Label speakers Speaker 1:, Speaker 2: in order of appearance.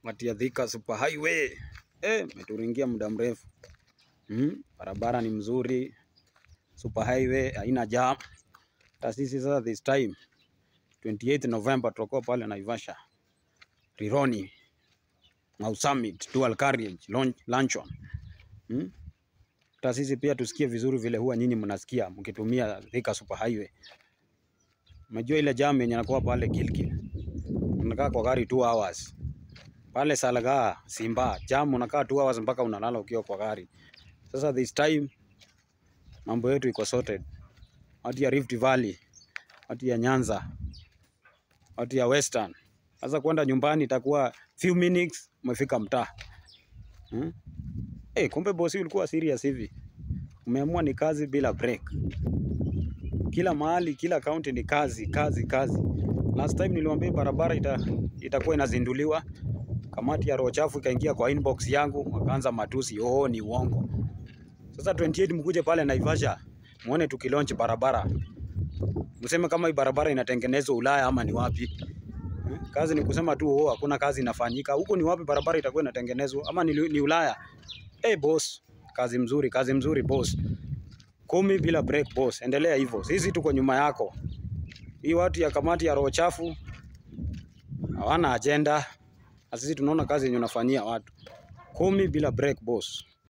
Speaker 1: Mati ya Thika Super Highway. Meturingia muda mrefu. Barabara ni mzuri. Super Highway haina jam. Taasisi sasa this time 28 November tutakuwa pale Naivasha. Rironi. Mau Summit, Dual Carriage, Luncheon. Taasisi pia tusikie vizuri vile huwa nyinyi mnasikia mkitumia Thika Super Highway. Unajua ile jam yenye inakuwa pale Gilgil. Unakaa kwa gari 2 hours. Pale Salga, Simba, jam unakaa 2 hours mpaka unalala ukiwa kwa gari. Sasa this time mambo yetu iko sorted. Watu ya Rift Valley, watu ya Nyanza, watu ya Western. Sasa kwenda nyumbani itakuwa few minutes umefika mtaa. Kumbe bosi ulikuwa serious hivi. Umeamua ni kazi bila break. Kila mahali, kila county ni kazi. Last time niliwaambia barabara itakuwa inazinduliwa. Kamati ya roho chafu ikaingia kwa inbox yangu, wakaanza matusi, ni uongo. Sasa 28 mkuje pale Naivasha, muone tukilaunch barabara. Mseme kama hii barabara inatengenezwa Ulaya ama ni wapi. Kazi ni kusema tu hakuna kazi inafanyika. Huko ni wapi barabara itakuwa inatengenezwa ama ni Ulaya? Boss, kazi mzuri boss. 10 bila break boss. Endelea hivyo. Sisi tuko nyuma yako. Hii watu ya kamati ya roho chafu hawana agenda. Sisi tunaona kazi yenye unafanyia watu. 10 bila break boss.